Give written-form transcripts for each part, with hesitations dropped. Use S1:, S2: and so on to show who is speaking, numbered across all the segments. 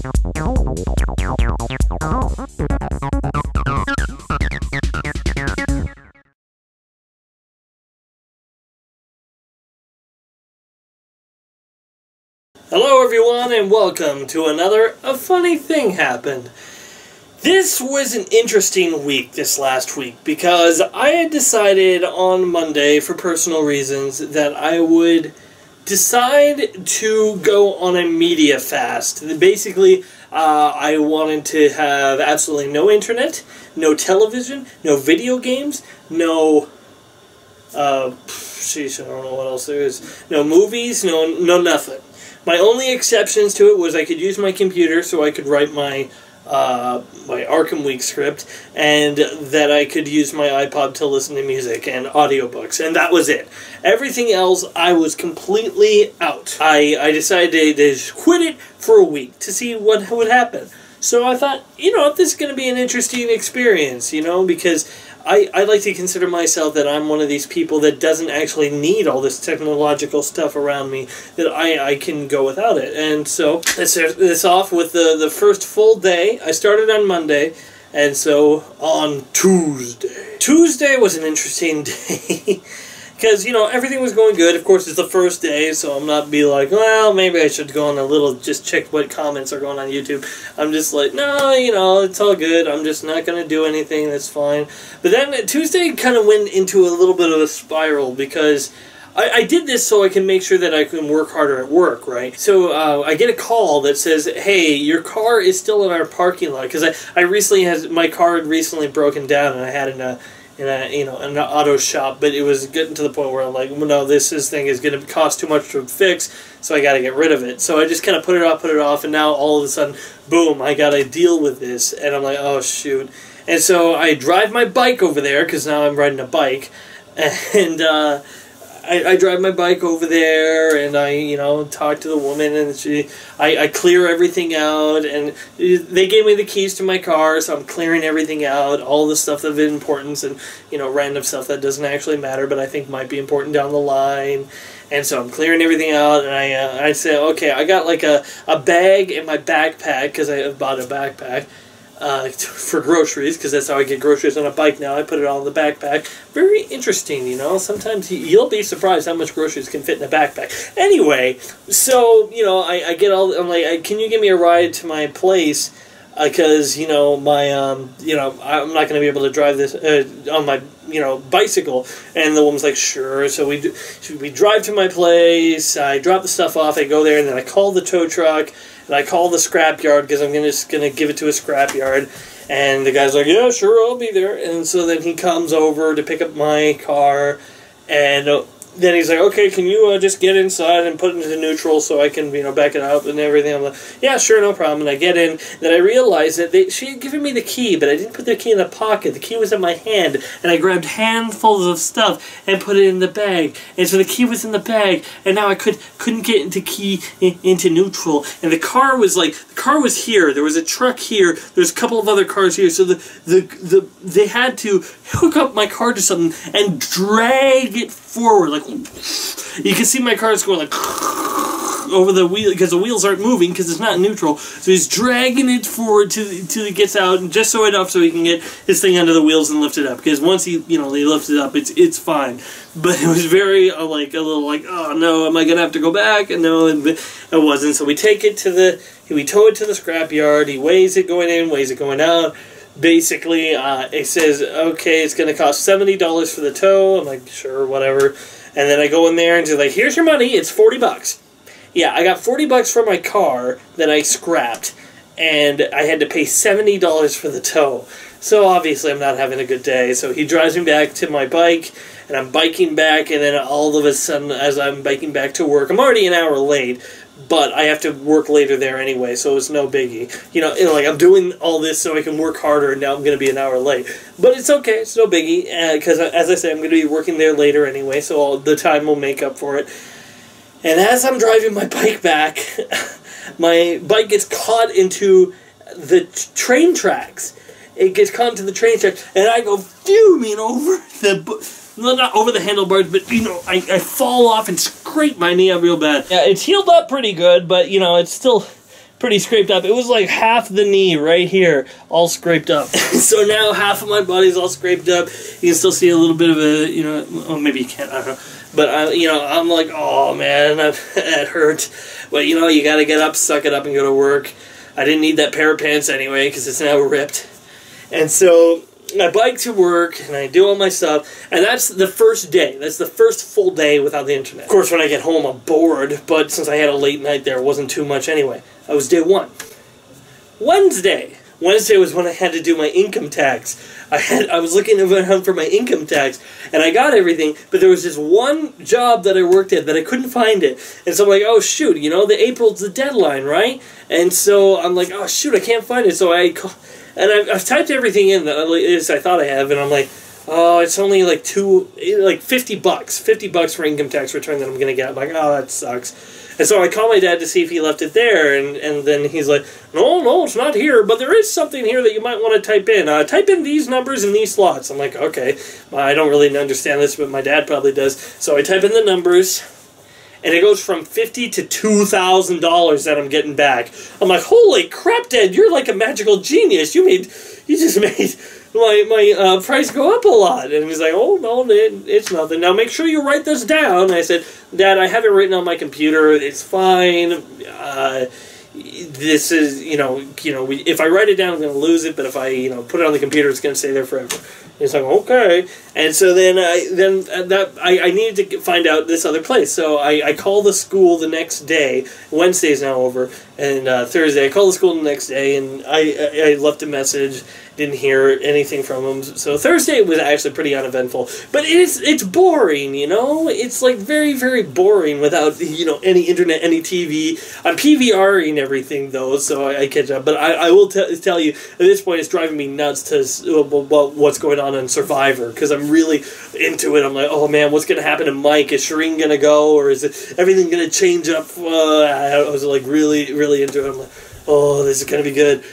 S1: Hello everyone and welcome to another A Funny Thing Happened. This was an interesting week this last week because I had decided on Monday for personal reasons that I would decide to go on a media fast. Basically, I wanted to have absolutely no internet, no television, no video games, no I don't know what else there is. No movies, no nothing. My only exceptions to it was I could use my computer so I could write my my Arkham Week script, and that I could use my iPod to listen to music and audiobooks, and that was it. Everything else, I was completely out. I decided to just quit it for a week to see what would happen. So I thought, this is going to be an interesting experience, because I like to consider myself that I'm one of these people that doesn't actually need all this technological stuff around me, that I can go without it. And so let's start this off with the first full day. I started on Monday, and so on Tuesday. Tuesday was an interesting day. Because, everything was going good. Of course, it's the first day, so I'm not be like, well, maybe I should go on a little, just check what comments are going on YouTube. I'm just like, no, it's all good. I'm just not going to do anything. That's fine. But then Tuesday kind of went into a little bit of a spiral because I did this so I can make sure that I can work harder at work, right? So I get a call that says, hey, your car is still in our parking lot. Because my car had recently broken down, and I had in an auto shop, but it was getting to the point where I'm like, well, no, this thing is going to cost too much to fix, so I got to get rid of it. So I just kind of put it off, and now all of a sudden, boom, I got to deal with this, and I'm like, oh, shoot. And so I drive my bike over there, because now I'm riding a bike, and I drive my bike over there, and I, talk to the woman, and I clear everything out, and they gave me the keys to my car, so I'm clearing everything out, all the stuff of importance, and, random stuff that doesn't actually matter, but I think might be important down the line. And so I'm clearing everything out, and I say, okay, I got like a bag in my backpack, because I bought a backpack, for groceries, because that's how I get groceries on a bike now. I put it all in the backpack. Very interesting, Sometimes you'll be surprised how much groceries can fit in a backpack. Anyway, so, I get I'm like, can you give me a ride to my place? Because, my, I'm not going to be able to drive this on my, bicycle. And the woman's like, sure. So we drive to my place, I drop the stuff off, I go there, and then I call the tow truck, and I call the scrapyard because I'm just going to give it to a scrapyard. And the guy's like, yeah, sure, I'll be there. And so then he comes over to pick up my car, and then he's like, okay, can you just get inside and put it into neutral so I can, back it up and everything? I'm like, yeah, sure, no problem. And I get in, then I realize that she had given me the key, but I didn't put the key in the pocket. The key was in my hand, and I grabbed handfuls of stuff and put it in the bag. And so the key was in the bag, and now I couldn't get into key into neutral. And the car was here. There was a truck here. There's a couple of other cars here. So they had to hook up my car to something and drag it forward, like, you can see my car's going like over the wheel, because the wheels aren't moving because it's not neutral. So he's dragging it forward till it gets out, and just so enough so he can get his thing under the wheels and lift it up. Because once he lifts it up, it's fine. But it was very a little like, oh no, am I gonna have to go back? And no, and it wasn't. So we take it we tow it to the scrapyard. He weighs it going in, weighs it going out. Basically, it says, okay, it's going to cost $70 for the tow. I'm like, sure, whatever. And then I go in there and say, like, here's your money. It's $40. Yeah, I got $40 for my car that I scrapped, and I had to pay $70 for the tow. So obviously I'm not having a good day. So he drives me back to my bike, and I'm biking back, and then all of a sudden, as I'm biking back to work, I'm already an hour late, but I have to work later there anyway, so it's no biggie. I'm doing all this so I can work harder, and now I'm going to be an hour late. But it's okay, it's no biggie, because as I say, I'm going to be working there later anyway, so the time will make up for it. And as I'm driving my bike back, my bike gets caught into the train tracks. It gets caught into the train tracks, and I go fuming over not over the handlebars, but, I fall off and scrape my knee up real bad. Yeah, it's healed up pretty good, but, it's still pretty scraped up. It was like half the knee right here, all scraped up. So now half of my body's all scraped up. You can still see a little bit of a, you know, well, maybe you can't, I don't know. But, you know, I'm like, oh, man, that hurt. But, you know, you got to get up, suck it up, and go to work. I didn't need that pair of pants anyway, because it's now ripped. And so I bike to work, and I do all my stuff, and that's the first day. That's the first full day without the internet. Of course, when I get home, I'm bored, but since I had a late night there, it wasn't too much anyway. That was day one. Wednesday was when I had to do my income tax. I was looking around for my income tax, and I got everything, but there was this one job that I worked at that I couldn't find it. And so I'm like, oh, shoot, you know, April's the deadline, right? And so I'm like, oh, shoot, I can't find it. So I've typed everything in that I thought I have, and I'm like, oh, it's only like $50. $50 for income tax return that I'm going to get. I'm like, oh, that sucks. And so I called my dad to see if he left it there, and then he's like, no, it's not here, but there is something here that you might want to type in. Type in these numbers in these slots. I'm like, okay. I don't really understand this, but my dad probably does. So I type in the numbers, and it goes from $50 to $2,000 that I'm getting back. I'm like, holy crap, Dad, you're like a magical genius. You just made my price go up a lot. And he's like, oh, no, it's nothing. Now make sure you write this down. And I said, Dad, I have it written on my computer. It's fine. This is, if I write it down, I'm going to lose it. But if I, put it on the computer, it's going to stay there forever. And he's like, okay. And so then I needed to find out this other place. So I call the school the next day. Wednesday's now over. And Thursday, I call the school the next day, and I left a message. Didn't hear anything from him. So Thursday was actually pretty uneventful. But it's boring, It's like very, very boring without, any internet, any TV. I'm PVRing everything, though, so I catch up. But I will tell you, at this point, it's driving me nuts to what's going on Survivor, because I'm really into it. I'm like, oh, man, what's going to happen to Mike? Is Shireen going to go, or is everything going to change up? I was like really, really into it. I'm like, oh, this is going to be good.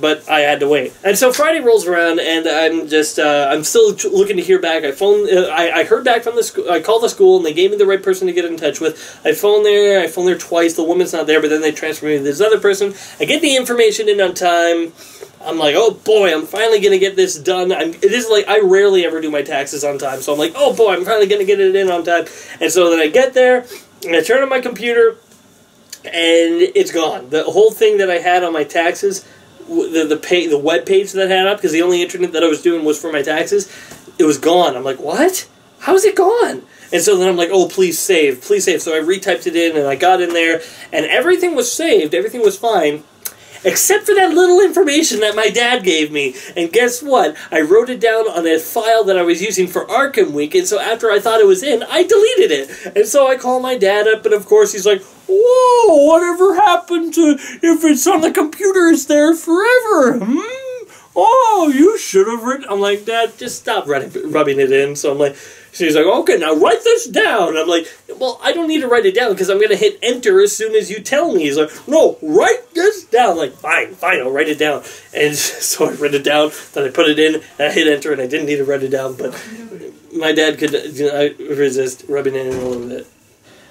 S1: But I had to wait. And so Friday rolls around, and I'm just, I'm still looking to hear back. I heard back from the school. I called the school, and they gave me the right person to get in touch with. I phoned there twice. The woman's not there, but then they transferred me to this other person. I get the information in on time. I'm like, oh boy, I'm finally going to get this done. I rarely ever do my taxes on time, so I'm like, oh boy, I'm finally going to get it in on time. And so then I get there, and I turn on my computer, and it's gone. The whole thing that I had on my taxes, the web page that I had up, because the only internet that I was doing was for my taxes, it was gone. I'm like, what? How's it gone? And so then I'm like, oh, please save. So I retyped it in, and I got in there, and everything was saved. Everything was fine, except for that little information that my dad gave me. And guess what? I wrote it down on a file that I was using for Arkham Week, and so after I thought it was in, I deleted it. And so I called my dad up, and of course he's like, whoa, whatever happened to if it's on the computer, it's there forever? Oh, you should have written. I'm like, Dad, just stop rubbing it in. So I'm like, she's like, okay, now write this down. I'm like, well, I don't need to write it down because I'm going to hit enter as soon as you tell me. He's like, no, write this down. I'm like, fine, I'll write it down. And so I wrote it down, then I put it in, and I hit enter, and I didn't need to write it down, but my dad could resist rubbing it in a little bit.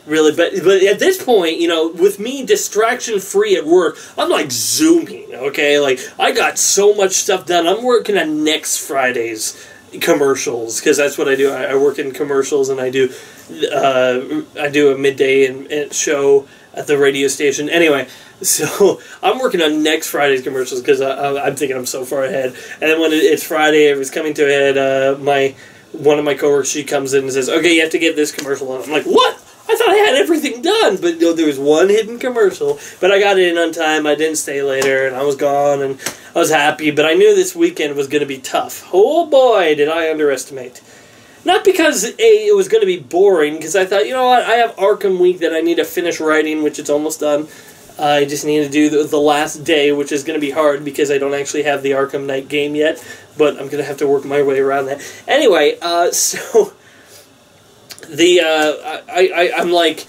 S1: Really, but at this point, with me distraction-free at work, I'm like zooming, okay? Like, I got so much stuff done. I'm working on next Friday's commercials, because that's what I do. I work in commercials, and I do a midday show at the radio station. Anyway, so I'm working on next Friday's commercials, because I'm thinking I'm so far ahead. And then when it's Friday, it was coming to a head, one of my coworkers, she comes in and says, okay, you have to get this commercial on. I'm like, what? I thought I had everything done, but there was one hidden commercial. But I got it in on time, I didn't stay later, and I was gone, and I was happy. But I knew this weekend was going to be tough. Oh boy, did I underestimate. Not because, it was going to be boring, because I thought, you know what, I have Arkham Week that I need to finish writing, which it's almost done. I just need to do the last day, which is going to be hard, because I don't actually have the Arkham Knight game yet. But I'm going to have to work my way around that. Anyway, so... I'm like,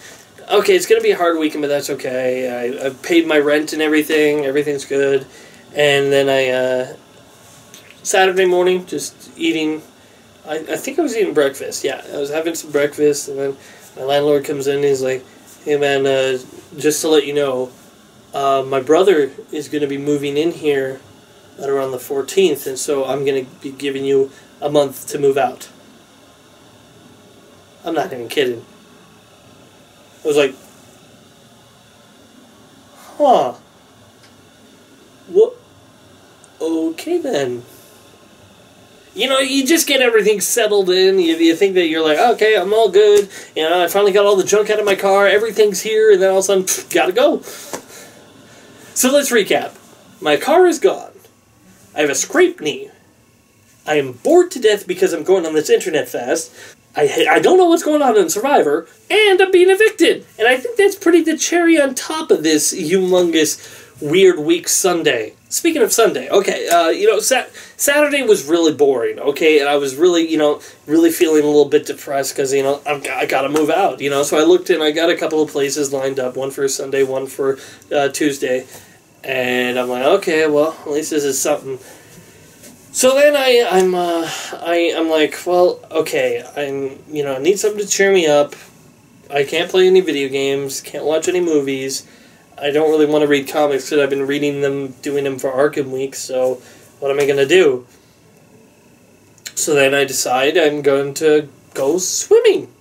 S1: okay, it's going to be a hard weekend, but that's okay. I paid my rent and everything's good. And then Saturday morning, just eating, I think I was eating breakfast, yeah. I was having some breakfast, and then my landlord comes in, and he's like, hey man, just to let you know, my brother is going to be moving in here at around the 14th, and so I'm going to be giving you a month to move out. I'm not even kidding. I was like, huh. What? Okay then. You know, you just get everything settled in. You think that you're like, okay, I'm all good. You know, I finally got all the junk out of my car. Everything's here. And then all of a sudden, gotta go. So let's recap. My car is gone. I have a scraped knee. I am bored to death because I'm going on this internet fast. I don't know what's going on in Survivor. And I'm being evicted. And I think that's pretty the cherry on top of this humongous weird week Sunday. Speaking of Sunday, okay, you know, Saturday was really boring, okay, and I was really, you know, really feeling a little bit depressed because, you know, I gotta move out, you know, so I looked and I got a couple of places lined up, one for Sunday, one for Tuesday, and I'm like, okay, well, at least this is something. So then I'm like, well, okay, you know, I need something to cheer me up. I can't play any video games, can't watch any movies. I don't really want to read comics because I've been reading them, doing them for Arkham Week, so what am I going to do? So then I decide I'm going to go swimming.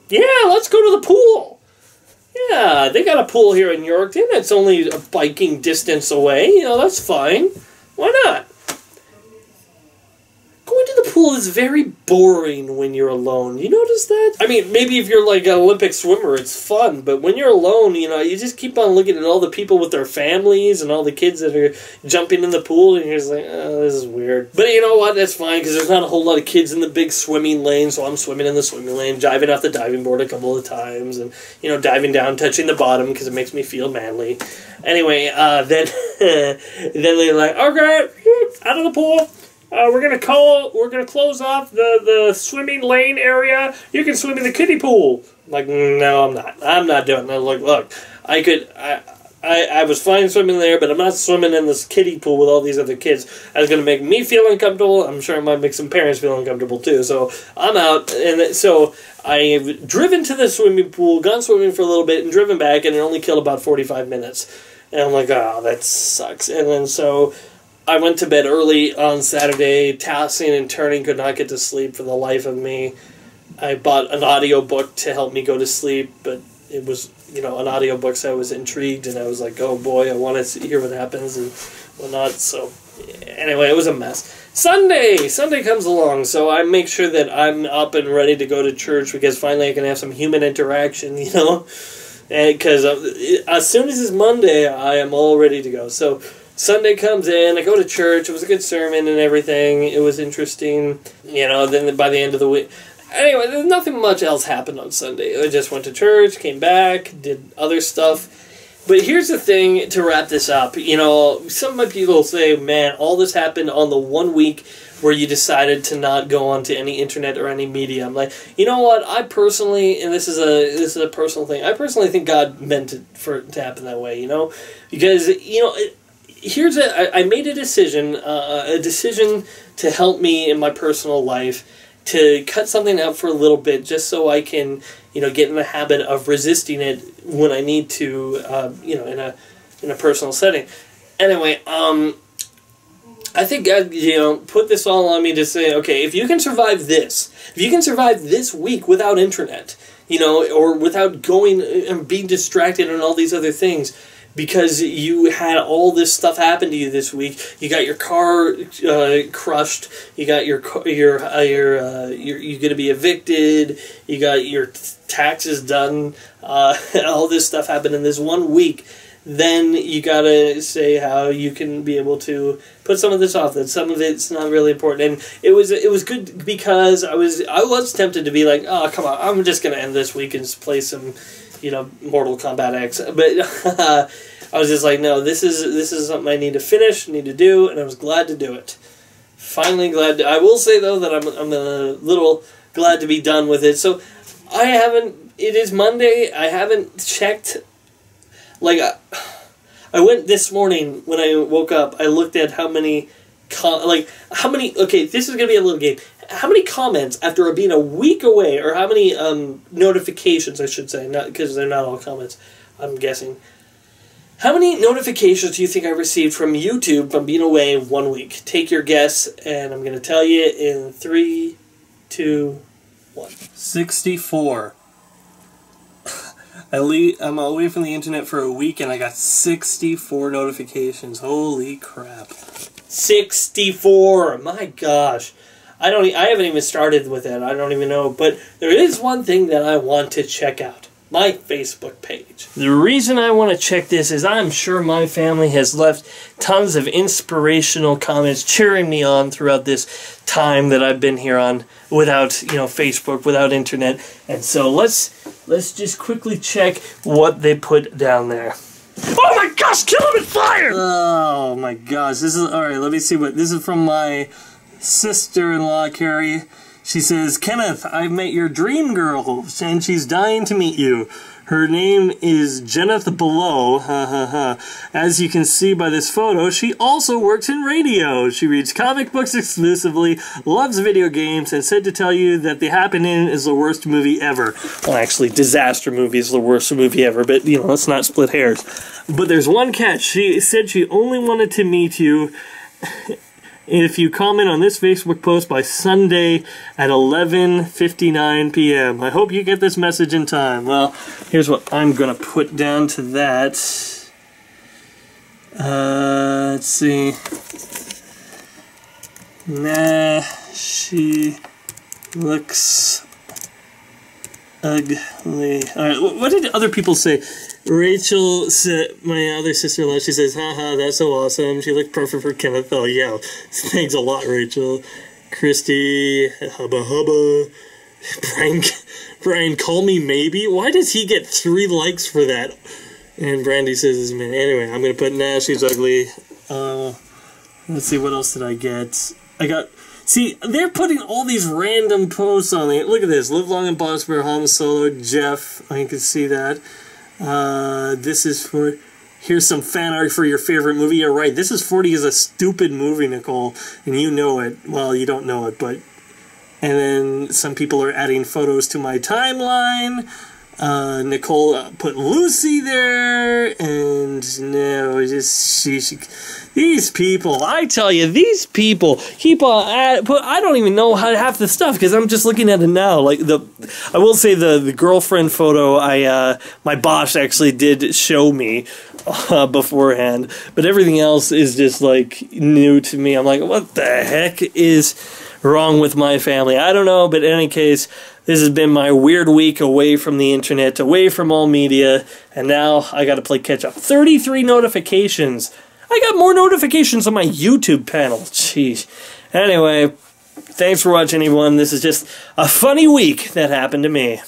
S1: Yeah, let's go to the pool. Yeah, they got a pool here in Yorkton. It's only a biking distance away. You know, that's fine. Why not? Going to the pool is very boring when you're alone. You notice that? I mean, maybe if you're like an Olympic swimmer, it's fun. But when you're alone, you know, you just keep on looking at all the people with their families and all the kids that are jumping in the pool, and you're just like, oh, this is weird. But you know what? That's fine, because there's not a whole lot of kids in the big swimming lane, so I'm swimming in the swimming lane, diving off the diving board a couple of times, and, you know, diving down, touching the bottom, because it makes me feel manly. Anyway, then they're like, okay, out of the pool. We're gonna close off the swimming lane area. You can swim in the kiddie pool. I'm like, no, I'm not. I'm not doing it. I'm like, look, I was fine swimming there, but I'm not swimming in this kiddie pool with all these other kids. That's gonna make me feel uncomfortable. I'm sure it might make some parents feel uncomfortable too. So I'm out, and so I've driven to the swimming pool, gone swimming for a little bit, and driven back, and it only killed about 45 minutes. And I'm like, oh, that sucks. And then so I went to bed early on Saturday, tossing and turning, could not get to sleep for the life of me. I bought an audiobook to help me go to sleep, but it was, you know, an audiobook, so I was intrigued, and I was like, oh boy, I want to hear what happens and whatnot. So anyway, it was a mess. Sunday comes along, so I make sure that I'm up and ready to go to church, because finally I can have some human interaction, you know, because as soon as it's Monday, I am all ready to go. So Sunday comes in, I go to church, it was a good sermon and everything, it was interesting, you know, then by the end of the week. Anyway, there's nothing much else happened on Sunday. I just went to church, came back, did other stuff. But here's the thing to wrap this up. You know, some of my people say, man, all this happened on the 1 week where you decided to not go onto any internet or any media. I'm like, you know what, I personally, and this is a personal thing, I personally think God meant it for it to happen that way, you know? Because, you know, I made a decision to help me in my personal life, to cut something out for a little bit, just so I can, you know, get in the habit of resisting it when I need to, you know, in a personal setting. Anyway, I think God, you know, put this all on me to say, okay, if you can survive this week without internet, you know, or without going and being distracted and all these other things, because you had all this stuff happen to you this week. You got your car crushed. You got you're going to be evicted. You got your taxes done. All this stuff happened in this 1 week. Then you got to say how you can be able to put some of this off. That some of it's not really important. And it was good, because I was tempted to be like, oh, come on, I'm just going to end this week and just play some, you know, Mortal Kombat X. But I was just like, no, this is something I need to finish, need to do, and I was glad to do it. Finally glad I will say, though, that I'm a little glad to be done with it. So it is Monday, I haven't checked, like, I went this morning when I woke up, I looked at how many, okay, this is going to be a little game. How many comments after being a week away, or how many notifications, I should say, not because they're not all comments, I'm guessing. How many notifications do you think I received from YouTube from being away 1 week? Take your guess, and I'm going to tell you in 3, 2, 1. 64. I'm away from the internet for a week, and I got 64 notifications. Holy crap. 64! My gosh. I haven't even started with it. I don't even know. But there is one thing that I want to check out. My Facebook page. The reason I want to check this is I'm sure my family has left tons of inspirational comments cheering me on throughout this time that I've been here on without, Facebook, without internet. And so let's just quickly check what they put down there. Oh my gosh, kill him with fire! Oh my gosh, alright, let me see this is from my sister-in-law, Carrie. She says, Kenneth, I've met your dream girl, and she's dying to meet you. Her name is Jeneth Below, ha ha ha. As you can see by this photo, she also works in radio. She reads comic books exclusively, loves video games, and said to tell you that The Happening is the worst movie ever. Well, actually, Disaster Movie is the worst movie ever, but, let's not split hairs. But there's one catch. She said she only wanted to meet you if you comment on this Facebook post by Sunday at 11:59 p.m. I hope you get this message in time. Well, here's what I'm going to put down to that. Let's see. Nah, she looks ugly. Alright, what did other people say? Rachel said, my other sister-in-law, she says, haha, that's so awesome. She looked perfect for Kenneth. Oh, yeah. Thanks a lot, Rachel. Christy, hubba hubba. Brian, call me maybe? Why does he get 3 likes for that? And Brandy says, man, anyway, I'm going to put, nah, she's ugly. Let's see, what else did I get? See, they're putting all these random posts on there. Look at this. Live long and prosper, Han Solo, Jeff. I can see that. This is for... Here's some fan art for your favorite movie. You're right. This is 40 is a stupid movie, Nicole. And you know it. Well, you don't know it, but... And then some people are adding photos to my timeline. Nicole put Lucy there, and no, these people, I tell you, these people keep on I don't even know how half the stuff, because I'm just looking at it now. Like, I will say the girlfriend photo, my boss actually did show me beforehand, but everything else is just, like, new to me. I'm like, what the heck is wrong with my family? I don't know, but in any case, this has been my weird week away from the internet, away from all media, and now I gotta play catch up. 33 notifications. I got more notifications on my YouTube panel. Jeez. Anyway, thanks for watching, everyone. This is just a funny week that happened to me.